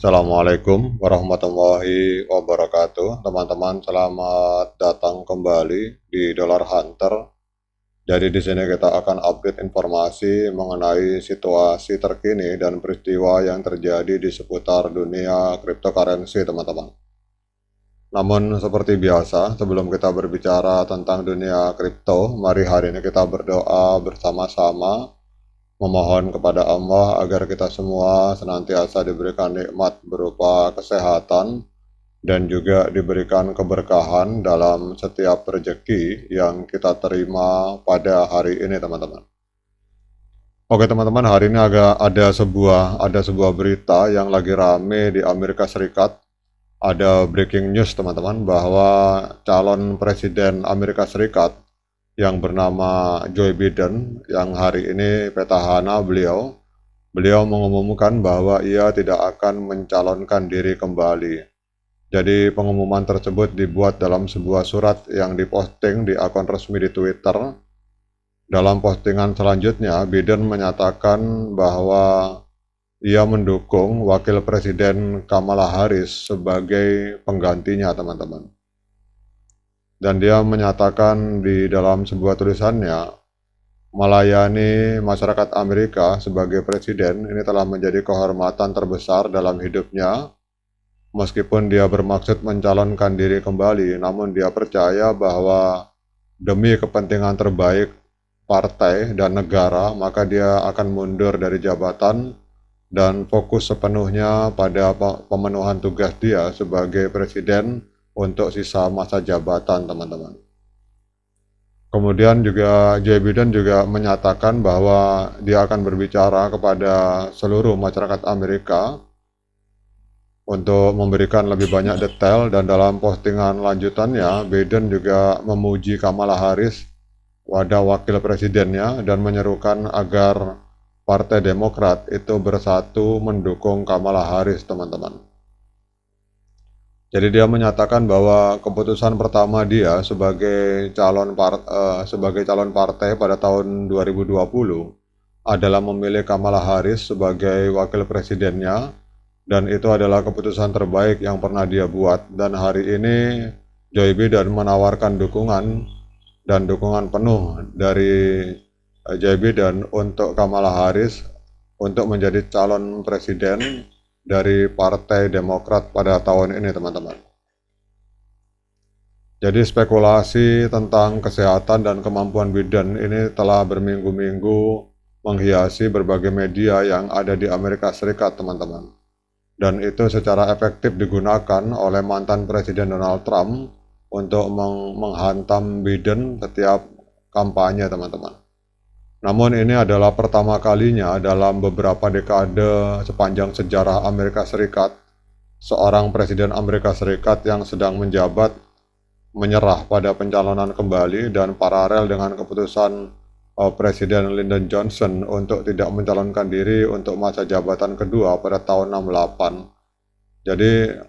Assalamualaikum warahmatullahi wabarakatuh. Teman-teman, selamat datang kembali di Dollar Hunter. Jadi di sini kita akan update informasi mengenai situasi terkini dan peristiwa yang terjadi di seputar dunia cryptocurrency, teman-teman. Namun seperti biasa, sebelum kita berbicara tentang dunia kripto, mari hari ini kita berdoa bersama-sama memohon kepada Allah agar kita semua senantiasa diberikan nikmat berupa kesehatan dan juga diberikan keberkahan dalam setiap rezeki yang kita terima pada hari ini, teman-teman. Oke, teman-teman, hari ini ada sebuah berita yang lagi rame di Amerika Serikat. Ada breaking news, teman-teman, bahwa calon presiden Amerika Serikat yang bernama Joe Biden, yang hari ini petahana beliau mengumumkan bahwa ia tidak akan mencalonkan diri kembali. Jadi pengumuman tersebut dibuat dalam sebuah surat yang diposting di akun resmi di Twitter. Dalam postingan selanjutnya, Biden menyatakan bahwa ia mendukung Wakil Presiden Kamala Harris sebagai penggantinya, teman-teman. Dan dia menyatakan di dalam sebuah tulisannya, melayani masyarakat Amerika sebagai presiden ini telah menjadi kehormatan terbesar dalam hidupnya. Meskipun dia bermaksud mencalonkan diri kembali, namun dia percaya bahwa demi kepentingan terbaik partai dan negara, maka dia akan mundur dari jabatan dan fokus sepenuhnya pada pemenuhan tugas dia sebagai presiden untuk sisa masa jabatan, teman-teman. Kemudian juga Joe Biden juga menyatakan bahwa dia akan berbicara kepada seluruh masyarakat Amerika untuk memberikan lebih banyak detail, dan dalam postingan lanjutannya Biden juga memuji Kamala Harris, wakil presidennya, dan menyerukan agar Partai Demokrat itu bersatu mendukung Kamala Harris, teman-teman. Jadi dia menyatakan bahwa keputusan pertama dia sebagai calon partai pada tahun 2020 adalah memilih Kamala Harris sebagai wakil presidennya, dan itu adalah keputusan terbaik yang pernah dia buat. Dan hari ini Joe Biden menawarkan dukungan penuh dari Joe Biden untuk Kamala Harris untuk menjadi calon presiden dari Partai Demokrat pada tahun ini, teman-teman. Jadi spekulasi tentang kesehatan dan kemampuan Biden ini telah berminggu-minggu menghiasi berbagai media yang ada di Amerika Serikat, teman-teman. Dan itu secara efektif digunakan oleh mantan Presiden Donald Trump untuk menghantam Biden setiap kampanye, teman-teman. Namun ini adalah pertama kalinya dalam beberapa dekade sepanjang sejarah Amerika Serikat, seorang Presiden Amerika Serikat yang sedang menjabat menyerah pada pencalonan kembali, dan paralel dengan keputusan Presiden Lyndon Johnson untuk tidak mencalonkan diri untuk masa jabatan kedua pada tahun 68. Jadi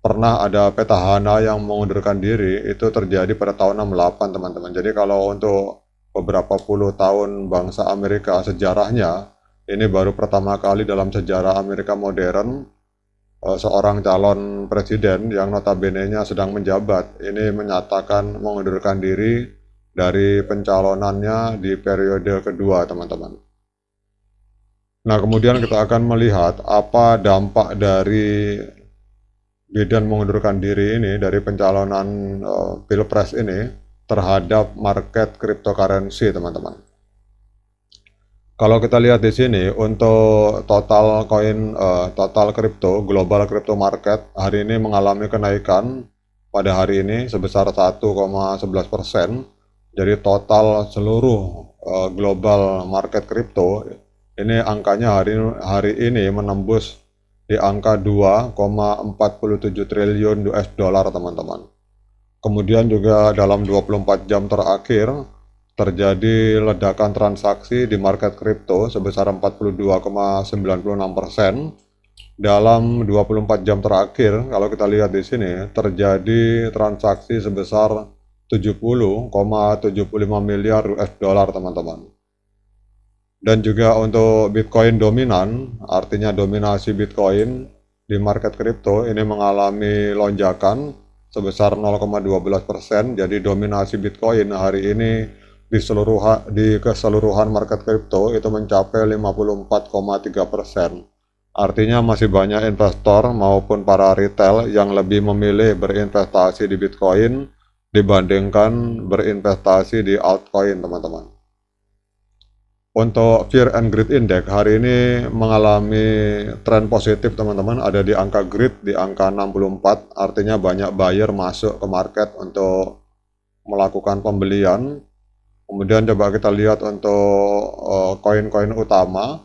pernah ada petahana yang mengundurkan diri, itu terjadi pada tahun 68, teman-teman. Jadi kalau untuk beberapa puluh tahun bangsa Amerika, sejarahnya ini baru pertama kali dalam sejarah Amerika modern seorang calon presiden yang notabene-nya sedang menjabat ini menyatakan mengundurkan diri dari pencalonannya di periode kedua, teman-teman. Nah, kemudian kita akan melihat apa dampak dari Biden mengundurkan diri ini dari pencalonan Pilpres ini terhadap market cryptocurrency, teman-teman. Kalau kita lihat di sini untuk total kripto, global crypto market hari ini mengalami kenaikan pada hari ini sebesar 1,11%. Jadi total seluruh global market kripto ini angkanya hari ini menembus di angka 2,47 triliun US dollar, teman-teman. Kemudian juga dalam 24 jam terakhir terjadi ledakan transaksi di market kripto sebesar 42,96%. Dalam 24 jam terakhir, kalau kita lihat di sini, terjadi transaksi sebesar 70,75 miliar US dollar, teman-teman. Dan juga untuk Bitcoin dominan, artinya dominasi Bitcoin di market kripto ini mengalami lonjakan sebesar 0,12%. Jadi dominasi Bitcoin hari ini di keseluruhan market kripto itu mencapai 54,3%. Artinya masih banyak investor maupun para retail yang lebih memilih berinvestasi di Bitcoin dibandingkan berinvestasi di altcoin, teman-teman. Untuk Fear and Greed Index hari ini mengalami tren positif, teman-teman, ada di angka greed di angka 64, artinya banyak buyer masuk ke market untuk melakukan pembelian. Kemudian coba kita lihat untuk koin-koin utama.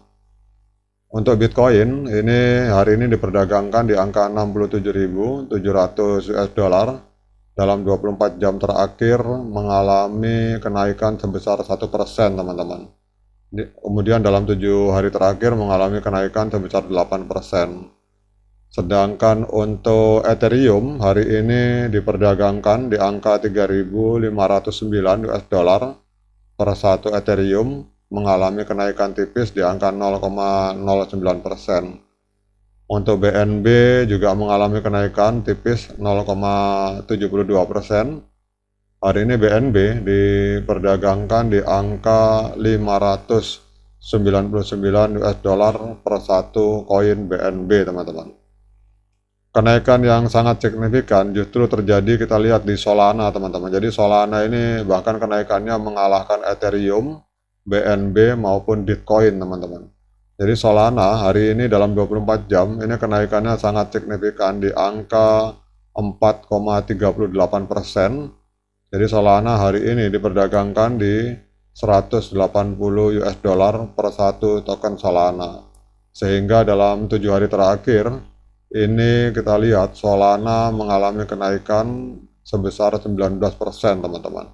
Untuk Bitcoin ini hari ini diperdagangkan di angka 67.700 US dollar. Dalam 24 jam terakhir mengalami kenaikan sebesar 1%, teman-teman. Kemudian dalam 7 hari terakhir mengalami kenaikan sebesar 8%. Sedangkan untuk Ethereum hari ini diperdagangkan di angka 3.509 US dollar per satu Ethereum, mengalami kenaikan tipis di angka 0,09%. Untuk BNB juga mengalami kenaikan tipis 0,72%. Hari ini BNB diperdagangkan di angka 599 US dollar per satu koin BNB, teman-teman. Kenaikan yang sangat signifikan justru terjadi kita lihat di Solana, teman-teman. Jadi Solana ini bahkan kenaikannya mengalahkan Ethereum, BNB maupun Bitcoin, teman-teman. Jadi Solana hari ini dalam 24 jam ini kenaikannya sangat signifikan di angka 4,38%. Jadi Solana hari ini diperdagangkan di 180 US dollar per satu token Solana. Sehingga dalam 7 hari terakhir ini kita lihat Solana mengalami kenaikan sebesar 19%, teman-teman.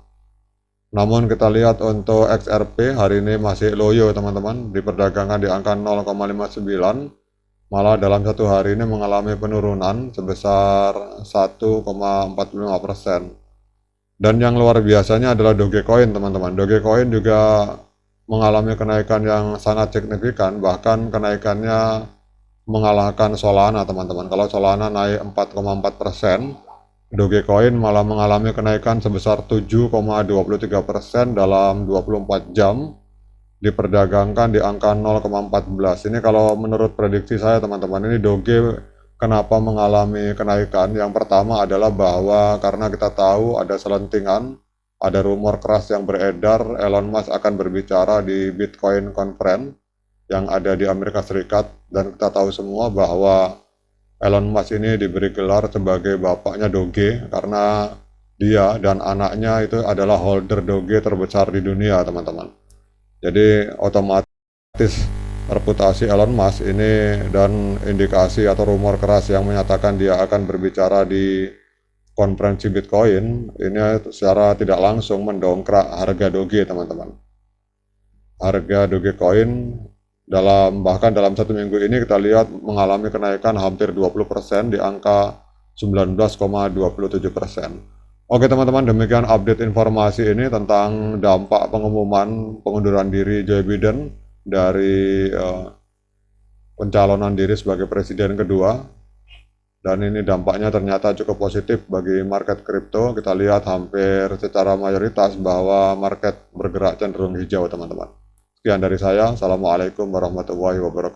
Namun kita lihat untuk XRP hari ini masih loyo, teman-teman, diperdagangkan di angka 0,59, malah dalam satu hari ini mengalami penurunan sebesar 1,45%. Dan yang luar biasanya adalah Dogecoin, teman-teman. Dogecoin juga mengalami kenaikan yang sangat signifikan, bahkan kenaikannya mengalahkan Solana, teman-teman. Kalau Solana naik 4,4%, Dogecoin malah mengalami kenaikan sebesar 7,23% dalam 24 jam, diperdagangkan di angka 0,14. Ini kalau menurut prediksi saya, teman-teman, ini Doge kenapa mengalami kenaikan? Yang pertama adalah bahwa karena kita tahu ada selentingan, ada rumor keras yang beredar, Elon Musk akan berbicara di Bitcoin Conference yang ada di Amerika Serikat, dan kita tahu semua bahwa Elon Musk ini diberi gelar sebagai bapaknya Doge karena dia dan anaknya itu adalah holder Doge terbesar di dunia, teman-teman. Jadi otomatis reputasi Elon Musk ini dan indikasi atau rumor keras yang menyatakan dia akan berbicara di konferensi Bitcoin ini secara tidak langsung mendongkrak harga Doge, teman-teman. Harga Dogecoin bahkan dalam satu minggu ini kita lihat mengalami kenaikan hampir 20% di angka 19,27%. Oke, teman-teman, demikian update informasi ini tentang dampak pengumuman pengunduran diri Joe Biden dari pencalonan diri sebagai presiden kedua. Dan ini dampaknya ternyata cukup positif bagi market kripto. Kita lihat hampir secara mayoritas bahwa market bergerak cenderung hijau, teman-teman. Sekian dari saya. Assalamualaikum warahmatullahi wabarakatuh.